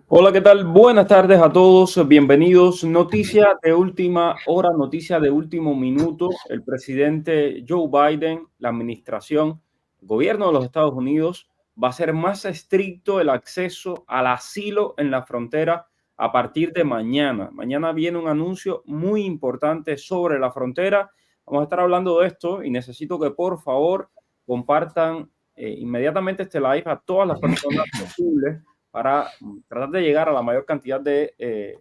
Hola, ¿qué tal? Buenas tardes a todos, bienvenidos. Noticia de última hora, noticia de último minuto. El presidente Joe Biden, la administración, el gobierno de los Estados Unidos va a ser más estricto el acceso al asilo en la frontera a partir de mañana. Mañana viene un anuncio muy importante sobre la frontera. Vamos a estar hablando de esto y necesito que por favor compartan inmediatamente este live a todas las personas posibles para tratar de llegar a la mayor cantidad de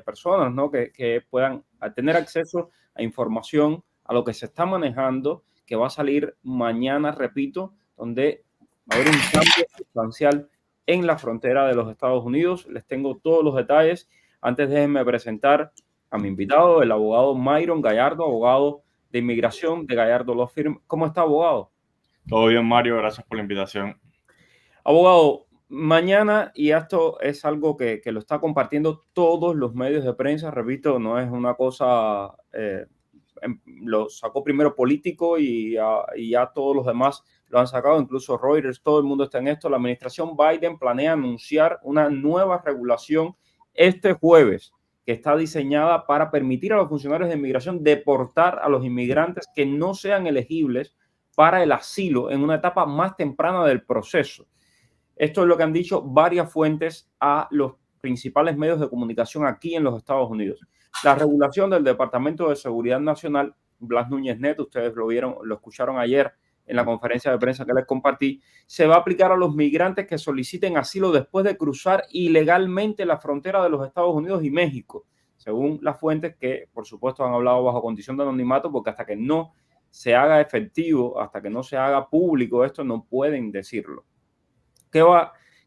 personas, ¿no? Que puedan tener acceso a información, a lo que se está manejando, que va a salir mañana, repito, donde va a haber un cambio sustancial en la frontera de los Estados Unidos. Les tengo todos los detalles. Antes déjenme presentar a mi invitado, el abogado Myron Gallardo, abogado de inmigración de Gallardo Law Firm. ¿Cómo está, abogado? Todo bien, Mario, gracias por la invitación. Abogado, mañana, y esto es algo que lo está compartiendo todos los medios de prensa, repito, no es una cosa, lo sacó primero Político y ya todos los demás lo han sacado, incluso Reuters, todo el mundo está en esto. La administración Biden planea anunciar una nueva regulación este jueves que está diseñada para permitir a los funcionarios de inmigración deportar a los inmigrantes que no sean elegibles para el asilo en una etapa más temprana del proceso. Esto es lo que han dicho varias fuentes a los principales medios de comunicación aquí en los Estados Unidos. La regulación del Departamento de Seguridad Nacional, Blas Núñez Neto, ustedes lo vieron, lo escucharon ayer en la conferencia de prensa que les compartí, se va a aplicar a los migrantes que soliciten asilo después de cruzar ilegalmente la frontera de los Estados Unidos y México, según las fuentes que, por supuesto, han hablado bajo condición de anonimato, porque hasta que no se haga efectivo, hasta que no se haga público esto, no pueden decirlo.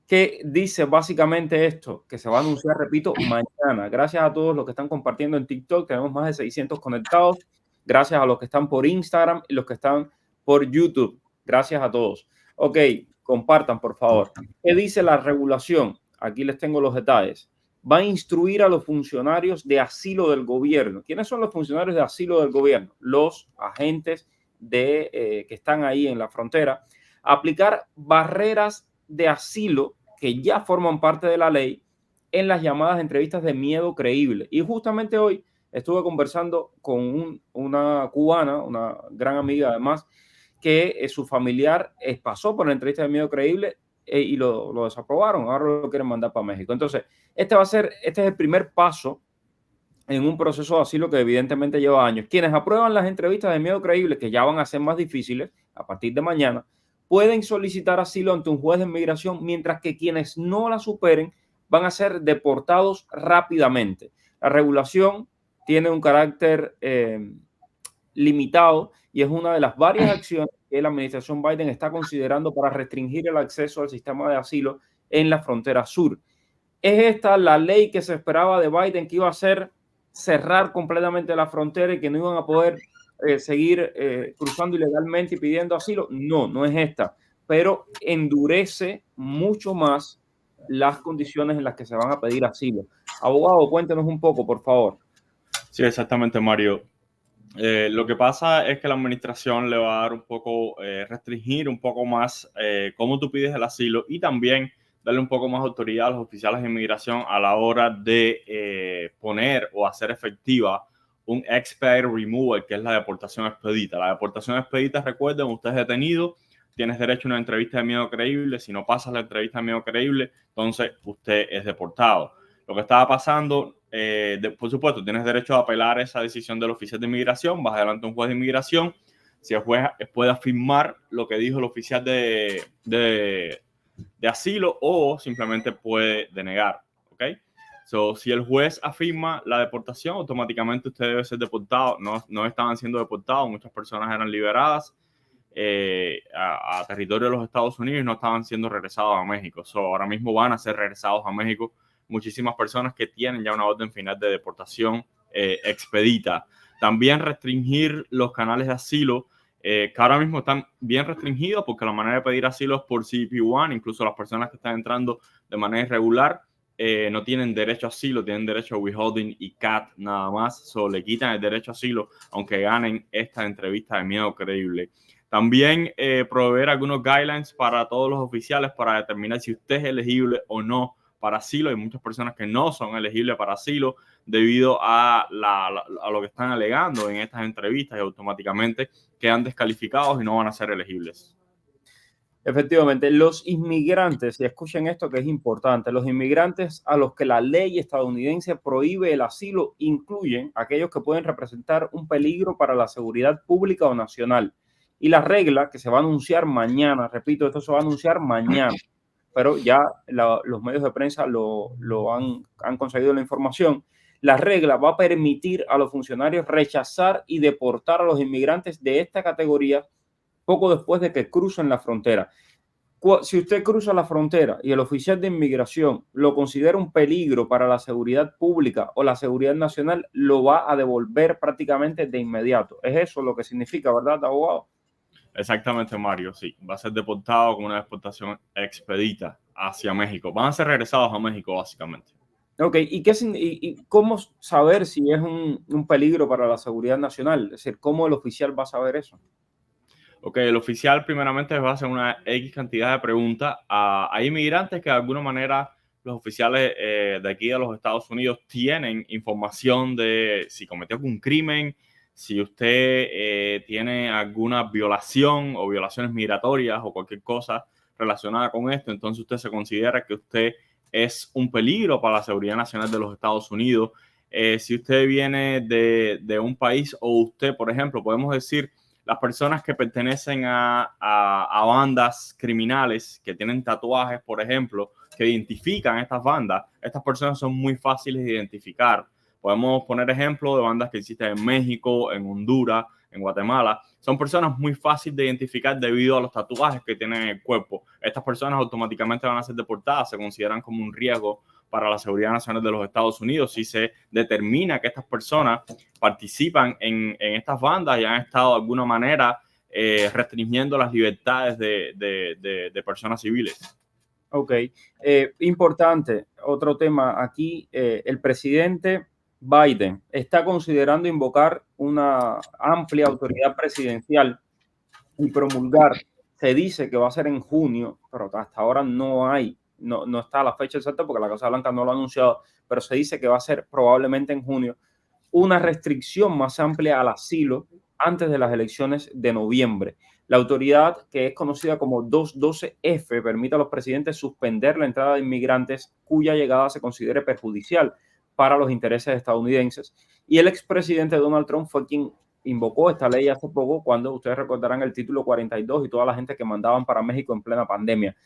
¿Qué dice básicamente esto? Que se va a anunciar, repito, mañana. Gracias a todos los que están compartiendo en TikTok. Tenemos más de 600 conectados. Gracias a los que están por Instagram y los que están por YouTube. Gracias a todos. Ok, compartan, por favor. ¿Qué dice la regulación? Aquí les tengo los detalles. Va a instruir a los funcionarios de asilo del gobierno. ¿Quiénes son los funcionarios de asilo del gobierno? Los agentes que están ahí en la frontera. A aplicar barreras de asilo que ya forman parte de la ley en las llamadas entrevistas de miedo creíble. Y justamente hoy estuve conversando con una cubana, una gran amiga además, que su familiar pasó por la entrevista de miedo creíble y lo desaprobaron. Ahora lo quieren mandar para México. Entonces, este es el primer paso en un proceso de asilo que evidentemente lleva años. Quienes aprueban las entrevistas de miedo creíble, que ya van a ser más difíciles a partir de mañana, pueden solicitar asilo ante un juez de inmigración, mientras que quienes no la superen van a ser deportados rápidamente. La regulación tiene un carácter limitado y es una de las varias acciones que la administración Biden está considerando para restringir el acceso al sistema de asilo en la frontera sur. ¿Es esta la ley que se esperaba de Biden, que iba a ser cerrar completamente la frontera y que no iban a poder seguir cruzando ilegalmente y pidiendo asilo? No, no es esta, pero endurece mucho más las condiciones en las que se van a pedir asilo. Abogado, cuéntenos un poco, por favor. Sí, exactamente, Mario. Lo que pasa es que la administración le va a dar un poco, restringir un poco más cómo tú pides el asilo y también darle un poco más autoridad a los oficiales de inmigración a la hora de poner o hacer efectiva un expedite removal, que es la deportación expedita. La deportación expedita, recuerden, usted es detenido, tienes derecho a una entrevista de miedo creíble. Si no pasas la entrevista de miedo creíble, entonces usted es deportado. Lo que estaba pasando, por supuesto, tienes derecho a apelar esa decisión del oficial de inmigración, vas adelante a un juez de inmigración, si el juez puede afirmar lo que dijo el oficial de asilo o simplemente puede denegar, ¿ok? So, si el juez afirma la deportación, automáticamente usted debe ser deportado. No estaban siendo deportados, muchas personas eran liberadas a territorio de los Estados Unidos y no estaban siendo regresados a México. So, ahora mismo van a ser regresados a México muchísimas personas que tienen ya una orden final de deportación expedita. También restringir los canales de asilo, que ahora mismo están bien restringidos porque la manera de pedir asilo es por CBP-1. Incluso las personas que están entrando de manera irregular no tienen derecho a asilo, tienen derecho a withholding y CAT nada más. So, le quitan el derecho a asilo aunque ganen esta entrevista de miedo creíble. También proveer algunos guidelines para todos los oficiales para determinar si usted es elegible o no para asilo. Hay muchas personas que no son elegibles para asilo debido a lo que están alegando en estas entrevistas y automáticamente quedan descalificados y no van a ser elegibles. Efectivamente, los inmigrantes, y escuchen esto que es importante, los inmigrantes a los que la ley estadounidense prohíbe el asilo incluyen aquellos que pueden representar un peligro para la seguridad pública o nacional. Y la regla que se va a anunciar mañana, repito, esto se va a anunciar mañana, pero ya los medios de prensa han conseguido la información. La regla va a permitir a los funcionarios rechazar y deportar a los inmigrantes de esta categoría poco después de que crucen la frontera. Si usted cruza la frontera y el oficial de inmigración lo considera un peligro para la seguridad pública o la seguridad nacional, lo va a devolver prácticamente de inmediato. Es eso lo que significa, ¿verdad, abogado? Exactamente, Mario, sí. Va a ser deportado con una deportación expedita hacia México. Van a ser regresados a México, básicamente. Ok, ¿y cómo saber si es un peligro para la seguridad nacional? Es decir, ¿cómo el oficial va a saber eso? Ok, el oficial primeramente va a hacer una X cantidad de preguntas a inmigrantes que de alguna manera los oficiales de aquí de los Estados Unidos tienen información de si cometió algún crimen, si usted tiene alguna violación o violaciones migratorias o cualquier cosa relacionada con esto, entonces usted se considera que usted es un peligro para la seguridad nacional de los Estados Unidos. Si usted viene de un país o usted, por ejemplo, podemos decir las personas que pertenecen a bandas criminales, que tienen tatuajes, por ejemplo, que identifican estas bandas, estas personas son muy fáciles de identificar. Podemos poner ejemplos de bandas que existen en México, en Honduras, en Guatemala. Son personas muy fáciles de identificar debido a los tatuajes que tienen en el cuerpo. Estas personas automáticamente van a ser deportadas, se consideran como un riesgo para la seguridad nacional de los Estados Unidos si se determina que estas personas participan en estas bandas y han estado de alguna manera restringiendo las libertades de personas civiles. Ok, importante, otro tema aquí, el presidente Biden está considerando invocar una amplia autoridad presidencial y promulgar, se dice que va a ser en junio, pero hasta ahora no está la fecha exacta porque la Casa Blanca no lo ha anunciado, pero se dice que va a ser probablemente en junio, una restricción más amplia al asilo antes de las elecciones de noviembre. La autoridad, que es conocida como 212F, permite a los presidentes suspender la entrada de inmigrantes cuya llegada se considere perjudicial para los intereses estadounidenses. Y el expresidente Donald Trump fue quien invocó esta ley hace poco, cuando ustedes recordarán el título 42 y toda la gente que mandaban para México en plena pandemia.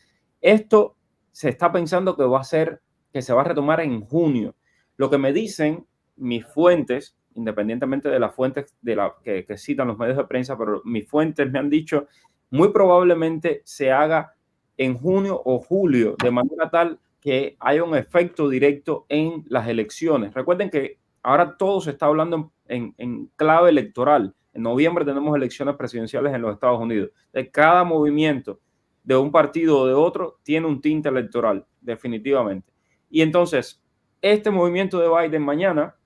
Esto se está pensando que se va a retomar en junio. Lo que me dicen mis fuentes, independientemente de las fuentes que citan los medios de prensa, pero mis fuentes me han dicho, muy probablemente se haga en junio o julio, de manera tal que haya un efecto directo en las elecciones. Recuerden que ahora todo se está hablando en clave electoral. En noviembre tenemos elecciones presidenciales en los Estados Unidos. De cada movimiento de un partido o de otro tiene un tinte electoral, definitivamente. Y entonces, este movimiento de Biden mañana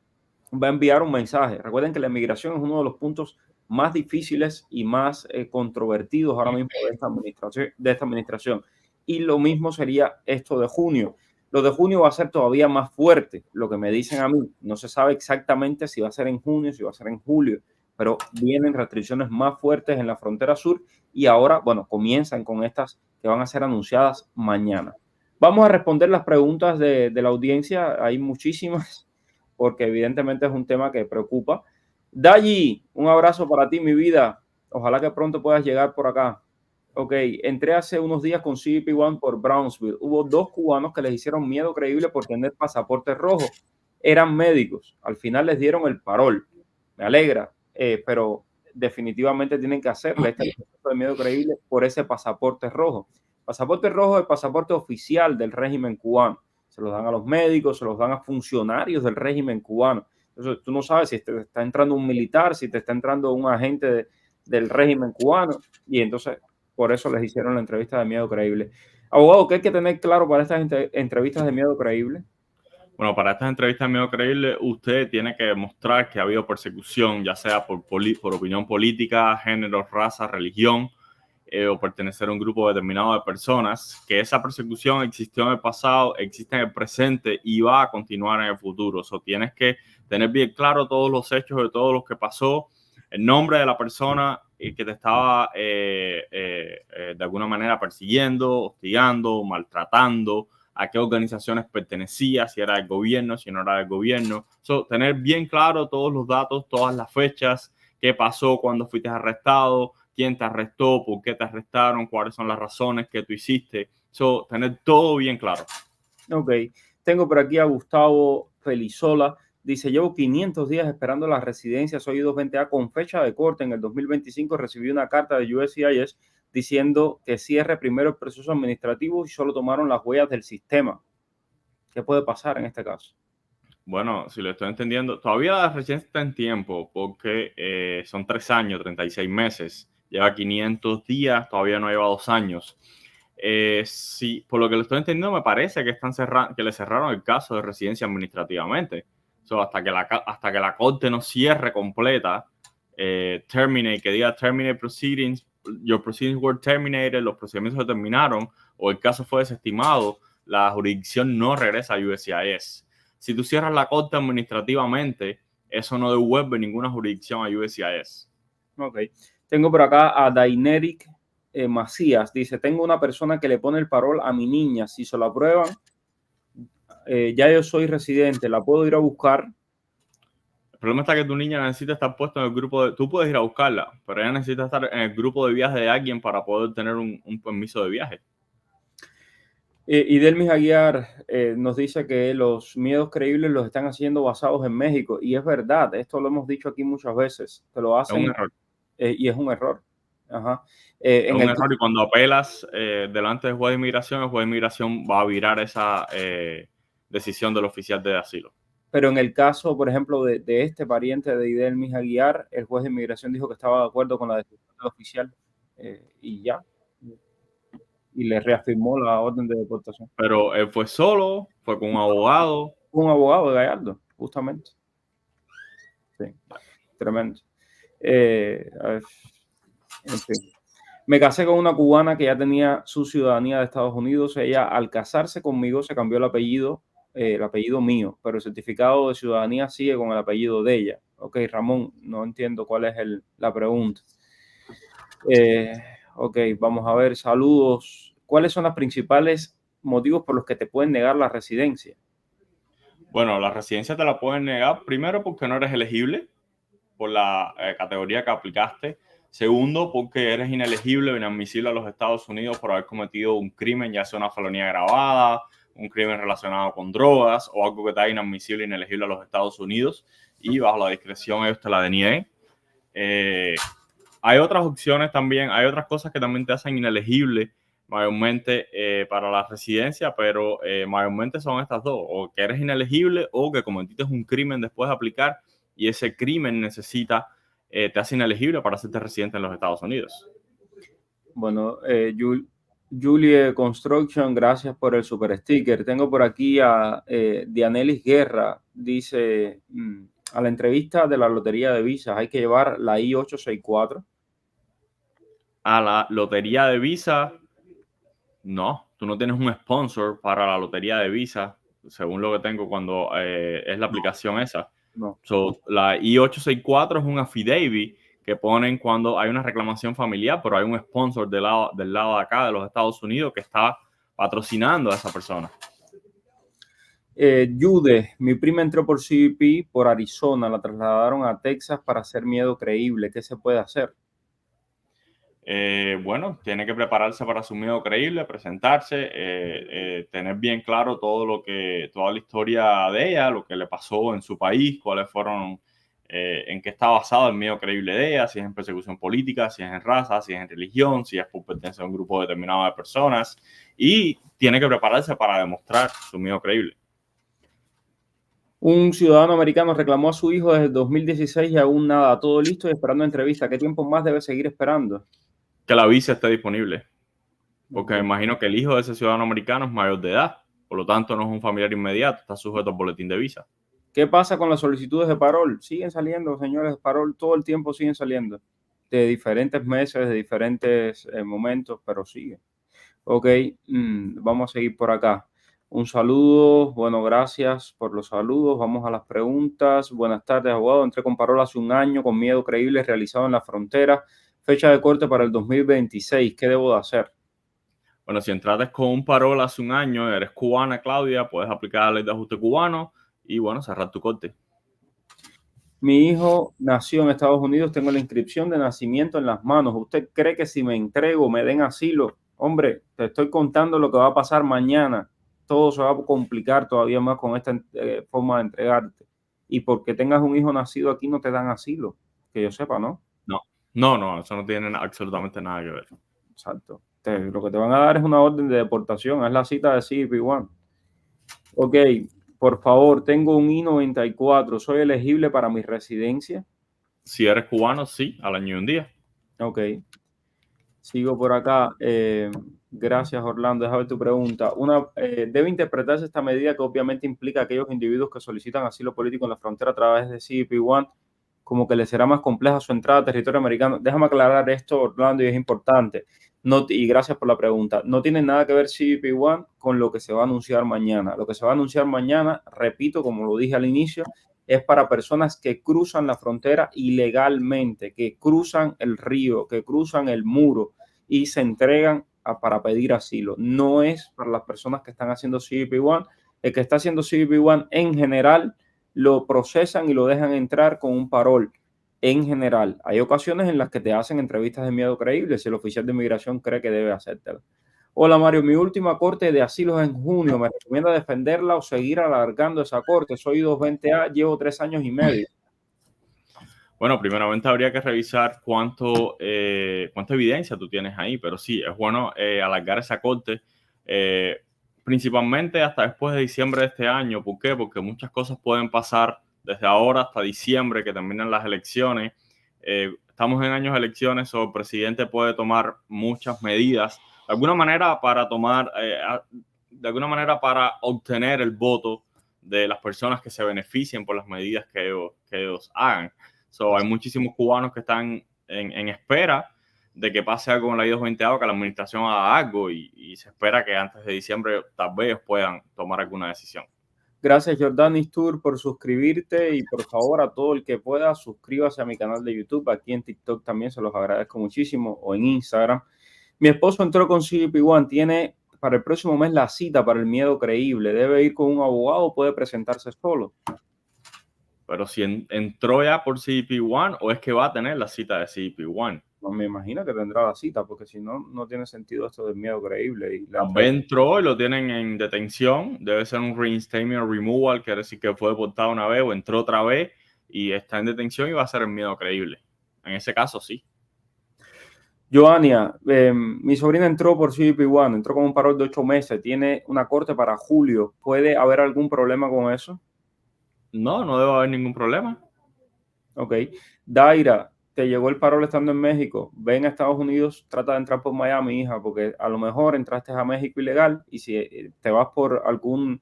va a enviar un mensaje. Recuerden que la inmigración es uno de los puntos más difíciles y más controvertidos ahora mismo de esta administración. Y lo mismo sería esto de junio. Lo de junio va a ser todavía más fuerte, lo que me dicen a mí. No se sabe exactamente si va a ser en junio, si va a ser en julio, pero vienen restricciones más fuertes en la frontera sur y ahora, bueno, comienzan con estas que van a ser anunciadas mañana. Vamos a responder las preguntas de la audiencia. Hay muchísimas, porque evidentemente es un tema que preocupa. Dayi, un abrazo para ti, mi vida. Ojalá que pronto puedas llegar por acá. Ok, entré hace unos días con CBP One por Brownsville. Hubo 2 cubanos que les hicieron miedo creíble por tener pasaporte rojo. Eran médicos. Al final les dieron el parol. Me alegra, pero definitivamente tienen que hacerle este proceso de miedo creíble por ese pasaporte rojo. Pasaporte rojo es el pasaporte oficial del régimen cubano. Se los dan a los médicos, se los dan a funcionarios del régimen cubano. Entonces, tú no sabes si te está entrando un militar, si te está entrando un agente del régimen cubano, y entonces por eso les hicieron la entrevista de miedo creíble. Abogado, ¿qué hay que tener claro para estas entrevistas de miedo creíble? Bueno, para estas entrevistas de miedo creíble, usted tiene que demostrar que ha habido persecución, ya sea por opinión política, género, raza, religión, o pertenecer a un grupo determinado de personas, que esa persecución existió en el pasado, existe en el presente y va a continuar en el futuro. O sea, tienes que tener bien claro todos los hechos de todo lo que pasó, el nombre de la persona que te estaba de alguna manera persiguiendo, hostigando, maltratando, a qué organizaciones pertenecía, si era del gobierno, si no era del gobierno. So, tener bien claro todos los datos, todas las fechas, qué pasó cuando fuiste arrestado, quién te arrestó, por qué te arrestaron, cuáles son las razones que tú hiciste. So, tener todo bien claro. Ok, tengo por aquí a Gustavo Felizola. Dice, llevo 500 días esperando la residencia, soy 220A con fecha de corte. En el 2025 recibí una carta de USCIS diciendo que cierre primero el proceso administrativo y solo tomaron las huellas del sistema. ¿Qué puede pasar en este caso? Bueno, si lo estoy entendiendo, todavía la residencia está en tiempo porque son 3 años, 36 meses. Lleva 500 días, todavía no lleva 2 años. Sí, por lo que lo estoy entendiendo, me parece que que le cerraron el caso de residencia administrativamente. So, hasta que la corte no cierre completa, terminate, que diga terminate proceedings, your proceedings were terminated, los procedimientos se terminaron o el caso fue desestimado, la jurisdicción no regresa a USCIS. Si tú cierras la corte administrativamente, eso no devuelve ninguna jurisdicción a USCIS. Ok. Tengo por acá a Daineric Macías. Dice, tengo una persona que le pone el parol a mi niña. Si se lo aprueban, ya yo soy residente, la puedo ir a buscar. El problema está que tu niña necesita estar puesta en el grupo de... Tú puedes ir a buscarla, pero ella necesita estar en el grupo de viaje de alguien para poder tener un permiso de viaje. Y Delmis Aguiar nos dice que los miedos creíbles los están haciendo basados en México. Y es verdad, esto lo hemos dicho aquí muchas veces, que lo Es un hacen error. y es un error. Ajá. Es un error y cuando apelas delante del juez de inmigración, el juez de inmigración va a virar esa decisión del oficial de asilo. Pero en el caso, por ejemplo, de este pariente de Idelmis Aguiar, el juez de inmigración dijo que estaba de acuerdo con la decisión del oficial y ya. Y le reafirmó la orden de deportación. Pero él fue solo, fue con un abogado. Un abogado de Gallardo, justamente. Sí, tremendo. En fin. Me casé con una cubana que ya tenía su ciudadanía de Estados Unidos. Ella, al casarse conmigo, se cambió el apellido mío, pero el certificado de ciudadanía sigue con el apellido de ella. Ok, Ramón, no entiendo cuál es la pregunta. Ok, vamos a ver, saludos. ¿Cuáles son los principales motivos por los que te pueden negar la residencia? Bueno, la residencia te la pueden negar primero porque no eres elegible por la categoría que aplicaste. Segundo, porque eres inelegible o inadmisible a los Estados Unidos por haber cometido un crimen, ya sea una felonía agravada, un crimen relacionado con drogas o algo que te haga inadmisible e inelegible a los Estados Unidos y bajo la discreción ellos te la denieguen. Hay otras opciones también, hay otras cosas que también te hacen inelegible mayormente para la residencia, pero mayormente son estas dos, o que eres inelegible o que cometiste un crimen después de aplicar y ese crimen te hace inelegible para hacerte residente en los Estados Unidos. Bueno, Julie Construction, gracias por el super sticker. Tengo por aquí a Dianelis Guerra, dice, a la entrevista de la lotería de visas hay que llevar la I-864. A la lotería de visa, no, tú no tienes un sponsor para la lotería de visa, según lo que tengo cuando es la aplicación esa. No. So, la I-864 es un affidavit que ponen cuando hay una reclamación familiar, pero hay un sponsor del lado de acá de los Estados Unidos que está patrocinando a esa persona. Jude, mi prima entró por CBP por Arizona, la trasladaron a Texas para hacer miedo creíble. ¿Qué se puede hacer? Bueno, tiene que prepararse para su miedo creíble, presentarse, tener bien claro toda la historia de ella, lo que le pasó en su país, cuáles fueron, en qué está basado el miedo creíble de ella, si es en persecución política, si es en raza, si es en religión, si es por pertenecer a un grupo determinado de personas, y tiene que prepararse para demostrar su miedo creíble. Un ciudadano americano reclamó a su hijo desde 2016 y aún nada, todo listo y esperando entrevista. ¿Qué tiempo más debe seguir esperando? Que la visa esté disponible, porque me imagino que el hijo de ese ciudadano americano es mayor de edad, por lo tanto no es un familiar inmediato, está sujeto al boletín de visa. ¿Qué pasa con las solicitudes de parol? Siguen saliendo, señores, de parol, todo el tiempo siguen saliendo. de diferentes meses, de diferentes momentos, pero sigue. Ok, vamos a seguir por acá. Un saludo, bueno, gracias por los saludos. Vamos a las preguntas. Buenas tardes, abogado. Entré con parola hace un año con miedo creíble realizado en la frontera. Fecha de corte para el 2026. ¿Qué debo de hacer? Bueno, si entraste con un parol hace un año, eres cubana, Claudia, puedes aplicar la ley de ajuste cubano y, bueno, cerrar tu corte. Mi hijo nació en Estados Unidos. Tengo la inscripción de nacimiento en las manos. ¿Usted cree que si me entrego me den asilo? Hombre, te estoy contando lo que va a pasar mañana. Todo se va a complicar todavía más con esta forma de entregarte. Y porque tengas un hijo nacido aquí no te dan asilo, que yo sepa, ¿no? No, eso no tiene absolutamente nada que ver. Exacto. Lo que te van a dar es una orden de deportación, es la cita de CBP-1. Ok, por favor, tengo un I-94, ¿soy elegible para mi residencia? Si eres cubano, sí, al año y un día. Ok, sigo por acá. Gracias, Orlando. Déjame ver tu pregunta. ¿Debe interpretarse esta medida que obviamente implica a aquellos individuos que solicitan asilo político en la frontera a través de CBP-1 como que les será más compleja su entrada a territorio americano? Déjame aclarar esto, Orlando, y es importante. No, y gracias por la pregunta. No tiene nada que ver CBP-1 con lo que se va a anunciar mañana. Lo que se va a anunciar mañana, repito, como lo dije al inicio, es para personas que cruzan la frontera ilegalmente, que cruzan el río, que cruzan el muro y se entregan para pedir asilo. No es para las personas que están haciendo CBP-1. El que está haciendo CBP-1 en general lo procesan y lo dejan entrar con un parol. En general, hay ocasiones en las que te hacen entrevistas de miedo creíble si el oficial de inmigración cree que debe hacértela. Hola Mario, mi última corte de asilos en junio. ¿Me recomienda defenderla o seguir alargando esa corte? Soy 220A, llevo 3 años y medio. Bueno, primeramente habría que revisar cuánta evidencia tú tienes ahí, pero sí, es bueno alargar esa corte, principalmente hasta después de diciembre de este año. ¿Por qué? Porque muchas cosas pueden pasar desde ahora hasta diciembre, que terminan las elecciones. Estamos en años de elecciones, o el presidente puede tomar muchas medidas, de alguna manera de alguna manera para obtener el voto de las personas que se beneficien por las medidas que ellos hagan. Hay muchísimos cubanos que están en espera de que pase algo con la I-220A o que la administración haga algo y se espera que antes de diciembre tal vez puedan tomar alguna decisión. Gracias Jordanis Tour por suscribirte y por favor a todo el que pueda suscríbase a mi canal de YouTube, aquí en TikTok también se los agradezco muchísimo, o en Instagram. Mi esposo entró con CBP-1, tiene para el próximo mes la cita para el miedo creíble. ¿Debe ir con un abogado o puede presentarse solo? Pero si entró ya por CBP-1 o es que va a tener la cita de CBP-1. No me imagino que tendrá la cita, porque si no, no tiene sentido esto del miedo creíble. Y Tal vez entró y lo tienen en detención, debe ser un reinstatement removal, quiere decir que fue deportado una vez o entró otra vez y está en detención y va a ser el miedo creíble. En ese caso, sí. Joania, mi sobrina entró por CBP-1, entró con un parol de 8 meses, tiene una corte para julio. ¿Puede haber algún problema con eso? No debe haber ningún problema. Ok. Daira, te llegó el parol estando en México. Ven a Estados Unidos, trata de entrar por Miami, hija, porque a lo mejor entraste a México ilegal y si te vas por algún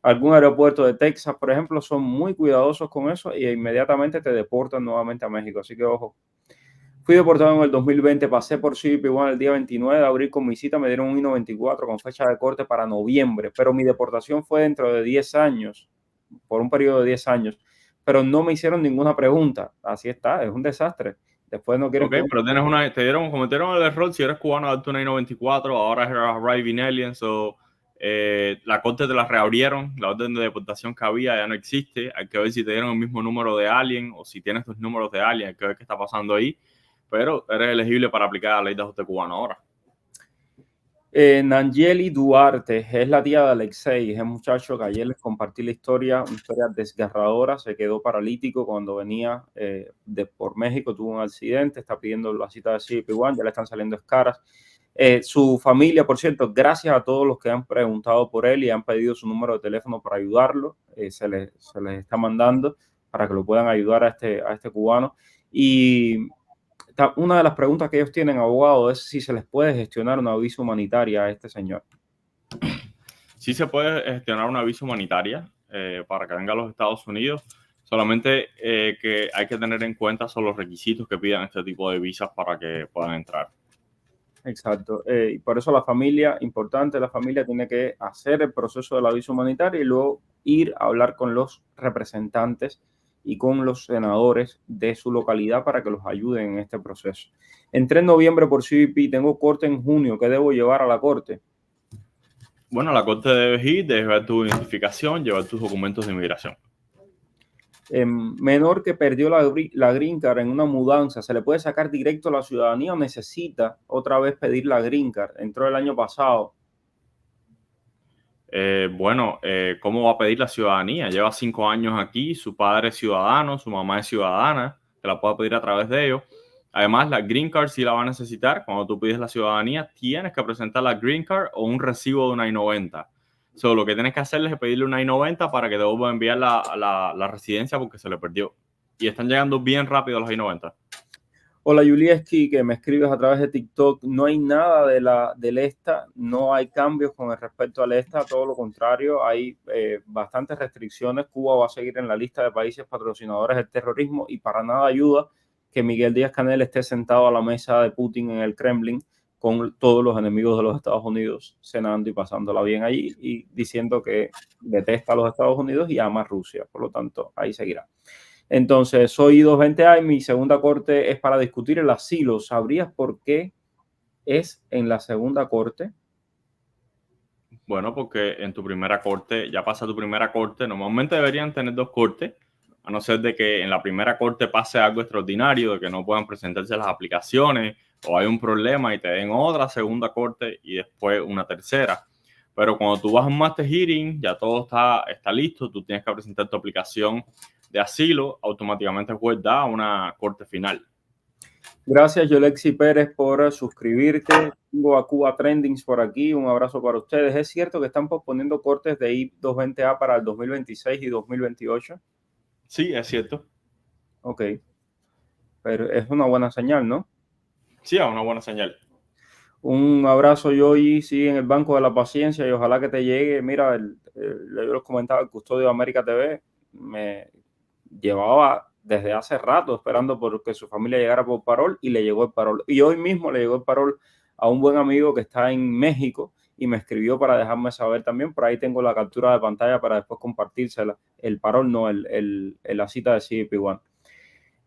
aeropuerto de Texas, por ejemplo, son muy cuidadosos con eso y inmediatamente te deportan nuevamente a México. Así que ojo. Fui deportado en el 2020, pasé por CBP-1 el día 29 de abril con mi cita, me dieron un I-94 con fecha de corte para noviembre, pero mi deportación fue dentro de 10 años, por un periodo de 10 años, pero no me hicieron ninguna pregunta. Así está, es un desastre. Después no quieren... Ok, pero cometieron el error, si eres cubano, darte una I-94, ahora eres arriving alien, la corte te la reabrieron, la orden de deportación que había ya no existe, hay que ver si te dieron el mismo número de alien o si tienes tus números de alien, hay que ver qué está pasando ahí, pero eres elegible para aplicar la ley de ajuste cubano ahora. Nangeli Duarte es la tía de Alexei, es el muchacho que ayer les compartí la historia, una historia desgarradora. Se quedó paralítico cuando venía por México, tuvo un accidente, está pidiendo la cita de CBP-1, ya le están saliendo escaras. Su familia, por cierto, gracias a todos los que han preguntado por él y han pedido su número de teléfono para ayudarlo, se les está mandando para que lo puedan ayudar a este cubano. Y una de las preguntas que ellos tienen, abogado, es si se les puede gestionar una visa humanitaria a este señor. Sí se puede gestionar una visa humanitaria para que venga a los Estados Unidos. Solamente que hay que tener en cuenta son los requisitos que pidan este tipo de visas para que puedan entrar. Exacto. Y por eso la familia, importante, la familia tiene que hacer el proceso de la visa humanitaria y luego ir a hablar con los representantes y con los senadores de su localidad para que los ayuden en este proceso. Entré en noviembre por CBP, tengo corte en junio. ¿Qué debo llevar a la corte? Bueno, a la corte debes ir, debes ver tu identificación, llevar tus documentos de inmigración. Menor que perdió la green card en una mudanza, ¿se le puede sacar directo la ciudadanía o necesita otra vez pedir la green card? Entró el año pasado. ¿Cómo va a pedir la ciudadanía? Lleva 5 años aquí, su padre es ciudadano, su mamá es ciudadana, que la pueda pedir a través de ellos. Además, la green card sí la va a necesitar. Cuando tú pides la ciudadanía, tienes que presentar la green card o un recibo de una I-90. Solo lo que tienes que hacerle es pedirle una I-90 para que te vuelva a enviar la residencia porque se le perdió. Y están llegando bien rápido los I-90. Hola Julieski, que me escribes a través de TikTok. No hay nada del ESTA, no hay cambios con respecto al ESTA, todo lo contrario, hay bastantes restricciones. Cuba va a seguir en la lista de países patrocinadores del terrorismo y para nada ayuda que Miguel Díaz-Canel esté sentado a la mesa de Putin en el Kremlin con todos los enemigos de los Estados Unidos, cenando y pasándola bien allí y diciendo que detesta a los Estados Unidos y ama a Rusia. Por lo tanto, ahí seguirá. Entonces, soy I-220A y mi segunda corte es para discutir el asilo. ¿Sabrías por qué es en la segunda corte? Bueno, porque en tu primera corte, ya pasa tu primera corte, normalmente deberían tener 2 cortes, a no ser de que en la primera corte pase algo extraordinario, de que no puedan presentarse las aplicaciones o hay un problema y te den otra segunda corte y después una tercera. Pero cuando tú vas a un master hearing, ya todo está listo, tú tienes que presentar tu aplicación de asilo, automáticamente el juez da una corte final. Gracias, Yolexi Pérez, por suscribirte. Tengo a Cuba Trendings por aquí. Un abrazo para ustedes. ¿Es cierto que están posponiendo cortes de I-220A para el 2026 y 2028? Sí, es cierto. Ok, pero es una buena señal, ¿no? Sí, es una buena señal. Un abrazo, Yoyi, sí, en el banco de la paciencia y ojalá que te llegue. Mira, yo les comentaba, el custodio de América TV me llevaba desde hace rato esperando por que su familia llegara por parol y le llegó el parol. Y hoy mismo le llegó el parol a un buen amigo que está en México y me escribió para dejarme saber también. Por ahí tengo la captura de pantalla para después compartírsela. El parol no, la cita de CBP1.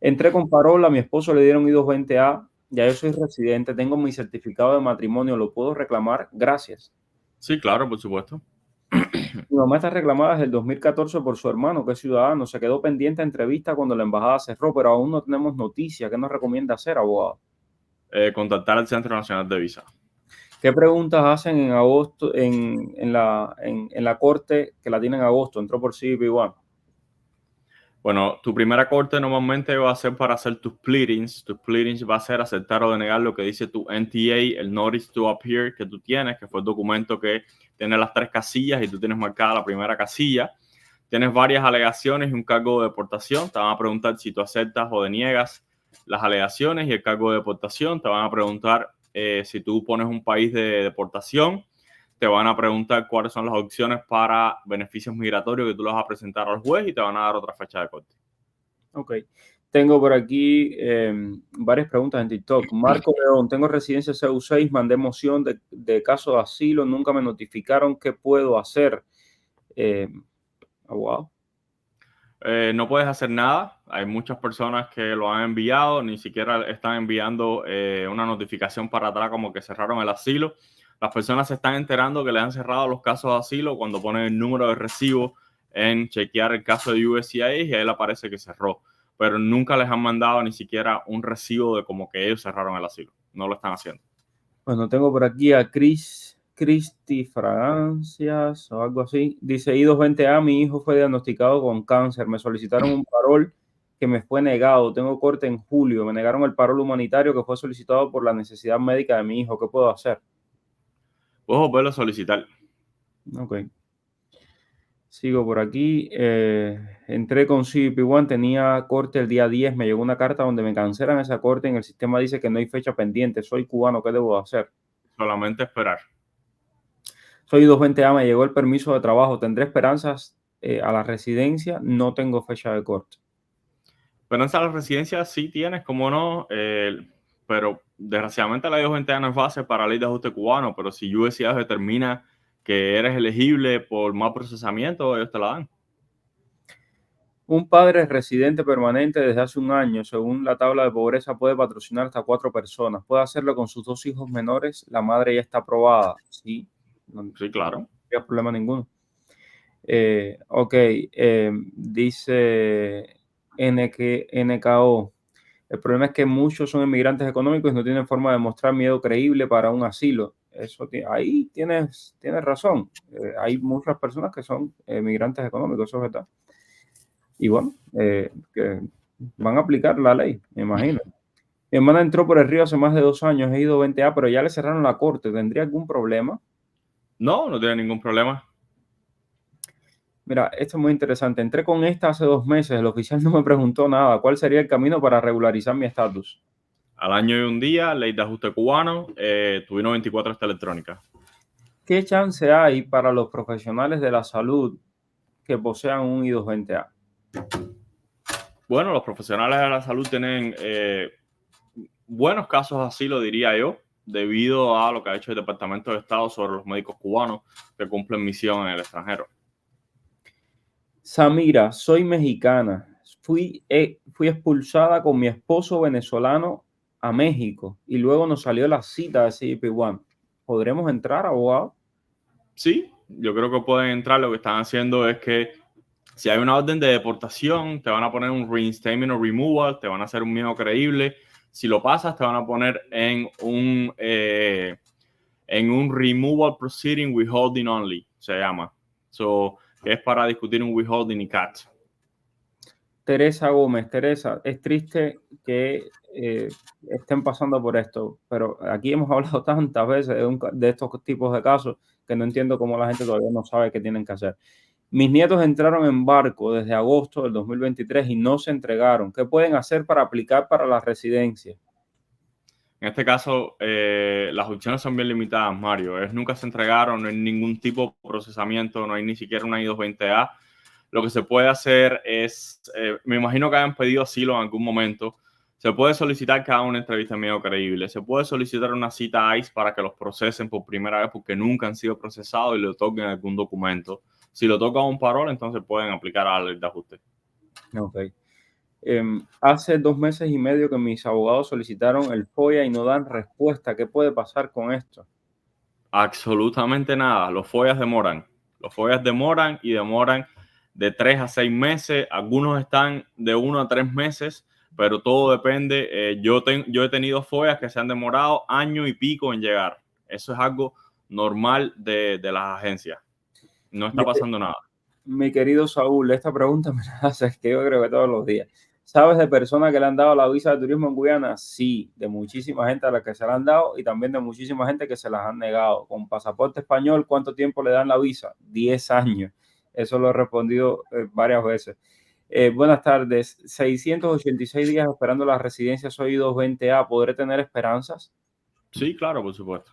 Entré con parol, a mi esposo le dieron I-220A, ya yo soy residente, tengo mi certificado de matrimonio, ¿lo puedo reclamar? Gracias. Sí, claro, por supuesto. Mi mamá está reclamada desde el 2014 por su hermano, que es ciudadano. Se quedó pendiente de entrevista cuando la embajada cerró, pero aún no tenemos noticia. ¿Qué nos recomienda hacer, abogado? Contactar al Centro Nacional de Visa. ¿Qué preguntas hacen en agosto en la corte que la tiene en agosto? Entró por CBP1. Bueno, tu primera corte normalmente va a ser para hacer tus pleadings. Tus pleadings va a ser aceptar o denegar lo que dice tu NTA, el Notice to Appear que tú tienes, que fue el documento que tiene las 3 casillas y tú tienes marcada la primera casilla. Tienes varias alegaciones y un cargo de deportación. Te van a preguntar si tú aceptas o deniegas las alegaciones y el cargo de deportación. Te van a preguntar si tú pones un país de deportación. Te van a preguntar cuáles son las opciones para beneficios migratorios que tú los vas a presentar al juez y te van a dar otra fecha de corte. Ok. Tengo por aquí varias preguntas en TikTok. Marco León, tengo residencia CU6, mandé moción de caso de asilo, nunca me notificaron qué puedo hacer. Abogado. No puedes hacer nada. Hay muchas personas que lo han enviado, ni siquiera están enviando una notificación para atrás como que cerraron el asilo. Las personas se están enterando que le han cerrado los casos de asilo cuando ponen el número de recibo en chequear el caso de USCIS y ahí le aparece que cerró. Pero nunca les han mandado ni siquiera un recibo de como que ellos cerraron el asilo. No lo están haciendo. Bueno, tengo por aquí a Cristi Fragancias o algo así. Dice I-220A, mi hijo fue diagnosticado con cáncer. Me solicitaron un parol que me fue negado. Tengo corte en julio. Me negaron el parol humanitario que fue solicitado por la necesidad médica de mi hijo. ¿Qué puedo hacer? Puedes volverlo a solicitar. Ok. Sigo por aquí. Entré con CBP1, tenía corte el día 10. Me llegó una carta donde me cancelan esa corte. En el sistema dice que no hay fecha pendiente. Soy cubano. ¿Qué debo hacer? Solamente esperar. Soy I-220A. Me llegó el permiso de trabajo. ¿Tendré esperanzas a la residencia, no tengo fecha de corte. Pero en la residencia sí tienes, como no, pero desgraciadamente la I-220A no es base para la ley de ajuste cubano, pero si USCIS determina que eres elegible por más procesamiento, ellos te la dan. Un padre residente permanente desde hace un año, según la tabla de pobreza, puede patrocinar hasta 4 personas. Puede hacerlo con sus 2 hijos menores. La madre ya está aprobada. Sí, no, Sí, no claro. hay problema ninguno. Ok, dice NKO. El problema es que muchos son inmigrantes económicos y no tienen forma de mostrar miedo creíble para un asilo. Ahí tienes razón. Hay muchas personas que son migrantes económicos, eso es verdad. Y bueno, que van a aplicar la ley, me imagino. Mi hermana entró por el río hace más de 2 años, he ido 20A, pero ya le cerraron la corte. ¿Tendría algún problema? No, no tiene ningún problema. Mira, esto es muy interesante. Entré con esta hace 2 meses. El oficial no me preguntó nada. ¿Cuál sería el camino para regularizar mi estatus? Al año y un día, ley de ajuste cubano, tu I-94 está electrónica. ¿Qué chance hay para los profesionales de la salud que posean un I-220A? Bueno, los profesionales de la salud tienen buenos casos de asilo, diría yo, debido a lo que ha hecho el Departamento de Estado sobre los médicos cubanos que cumplen misión en el extranjero. Samira, soy mexicana. Fui expulsada con mi esposo venezolano a México y luego nos salió la cita de CBP-1. ¿Podremos entrar, abogado? Sí, yo creo que pueden entrar. Lo que están haciendo es que si hay una orden de deportación, te van a poner un reinstatement o removal, te van a hacer un miedo creíble. Si lo pasas, te van a poner en un removal proceeding withholding only, se llama. So, que es para discutir un withholding y CAT. Teresa Gómez, Teresa, es triste que estén pasando por esto, pero aquí hemos hablado tantas veces de estos tipos de casos que no entiendo cómo la gente todavía no sabe qué tienen que hacer. Mis nietos entraron en barco desde agosto del 2023 y no se entregaron. ¿Qué pueden hacer para aplicar para la residencia? En este caso, las opciones son bien limitadas, Mario. Nunca se entregaron, no hay ningún tipo de procesamiento, no hay ni siquiera una I-220A. Lo que se puede hacer es, me imagino que hayan pedido asilo en algún momento, se puede solicitar que hagan una entrevista medio creíble, se puede solicitar una cita a ICE para que los procesen por primera vez porque nunca han sido procesados y le toquen algún documento. Si lo toca un parol, entonces pueden aplicar a la ley de ajuste. Ok. Hace 2 meses y medio que mis abogados solicitaron el FOIA y no dan respuesta. ¿Qué puede pasar con esto? Absolutamente nada. Los FOIAs demoran. Los FOIAs demoran y demoran de 3 a 6 meses. Algunos están de 1 a 3 meses, pero todo depende. Yo he tenido FOIAs que se han demorado año y pico en llegar. Eso es algo normal de las agencias. No está pasando nada. Mi querido Saúl, esta pregunta me la haces que yo creo que todos los días. ¿Sabes de personas que le han dado la visa de turismo en Guyana? Sí, de muchísima gente a la que se la han dado y también de muchísima gente que se las han negado. Con pasaporte español, ¿cuánto tiempo le dan la visa? 10 años. Eso lo he respondido varias veces. Buenas tardes. 686 días esperando la residencia. Soy I-220A. ¿Podré tener esperanzas? Sí, claro, por supuesto.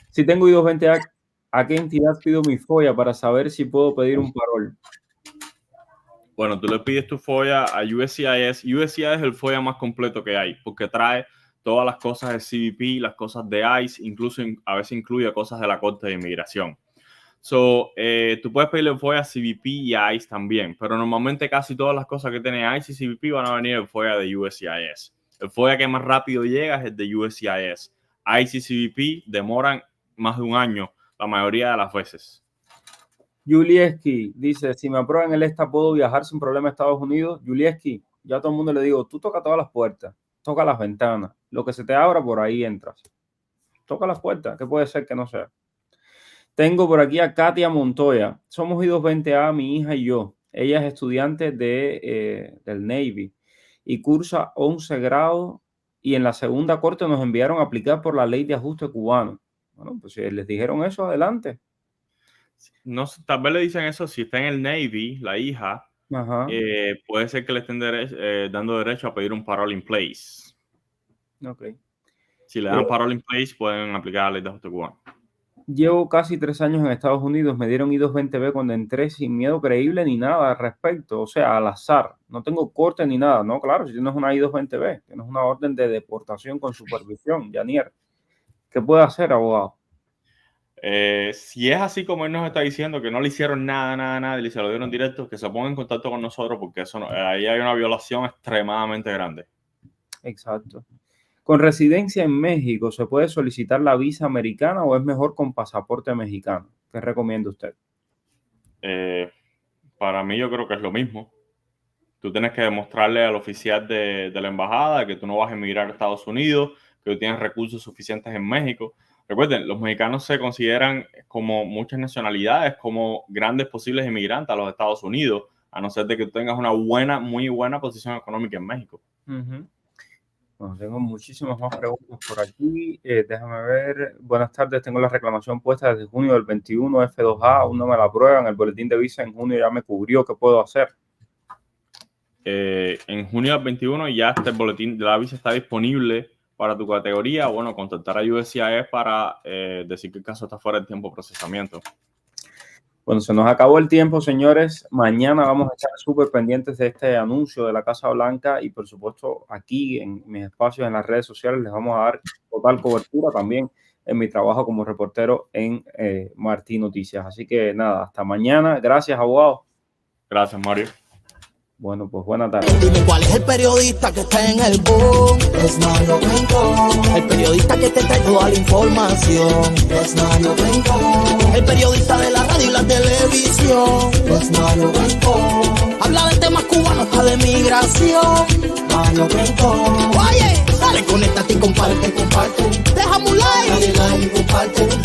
Si tengo I-220A, ¿a qué entidad pido mi FOIA para saber si puedo pedir un parol? Bueno, tú le pides tu FOIA a USCIS. USCIS es el FOIA más completo que hay porque trae todas las cosas de CBP, las cosas de ICE, incluso a veces incluye cosas de la Corte de Inmigración. Tú puedes pedirle FOIA a CBP y a ICE también, pero normalmente casi todas las cosas que tiene ICE y CBP van a venir del FOIA de USCIS. El FOIA que más rápido llega es el de USCIS. ICE y CBP demoran más de un año la mayoría de las veces. Julieski dice, si me aprueban el ESTA, ¿puedo viajar sin problema a Estados Unidos? Julieski, ya a todo el mundo le digo, tú toca todas las puertas, toca las ventanas, lo que se te abra por ahí entras. Toca las puertas, que puede ser que no sea. Tengo por aquí a Katia Montoya. Somos I-220A, mi hija y yo. Ella es estudiante del Navy y cursa 11 grados y en la segunda corte nos enviaron a aplicar por la ley de ajuste cubano. Bueno, pues si les dijeron eso, adelante. No, tal vez le dicen eso si está en el Navy, la hija, Ajá. puede ser que le estén dando derecho a pedir un parole in place. Ok. Si le dan parole in place, pueden aplicar la ley de ajuste cubano. Llevo casi 3 años en Estados Unidos, me dieron I-220B cuando entré sin miedo creíble ni nada al respecto, o sea, al azar. No tengo corte ni nada. No, claro, si tienes una I-220B, tienes una orden de deportación con supervisión, Yanier. ¿Qué puede hacer, abogado? Si es así como él nos está diciendo, que no le hicieron nada, y se lo dieron directo, que se ponga en contacto con nosotros, porque eso ahí hay una violación extremadamente grande. Exacto. ¿Con residencia en México se puede solicitar la visa americana o es mejor con pasaporte mexicano? ¿Qué recomienda usted? Para mí yo creo que es lo mismo. Tú tienes que demostrarle al oficial de la embajada que tú no vas a emigrar a Estados Unidos, que tú tienes recursos suficientes en México. Recuerden, los mexicanos se consideran como muchas nacionalidades, como grandes posibles inmigrantes a los Estados Unidos, a no ser de que tú tengas una muy buena posición económica en México. Bueno, tengo muchísimas más preguntas por aquí. Déjame ver. Buenas tardes, tengo la reclamación puesta desde junio del 21, F2A, aún no me la aprueban. El boletín de visa en junio ya me cubrió. ¿Qué puedo hacer? En junio del 21 ya el boletín de la visa está disponible para tu categoría. Bueno, contactar a USCIS para decir que el caso está fuera del tiempo de procesamiento. Bueno, se nos acabó el tiempo, señores. Mañana vamos a estar súper pendientes de este anuncio de la Casa Blanca y, por supuesto, aquí en mis espacios en las redes sociales les vamos a dar total cobertura también en mi trabajo como reportero en Martí Noticias. Así que nada, hasta mañana. Gracias, abogado. Gracias, Mario. Bueno, pues buenas tardes. Dime cuál es el periodista que está en el boom. Es Mario Rincón. El periodista que te trae toda la información. Es Mario Rincón. El periodista de la radio y la televisión. Es Mario Rincón. Habla de temas cubanos, hasta de migración. Mario Rincón. Oye, dale, conéctate y comparte. Déjame un like. Dale like y comparte.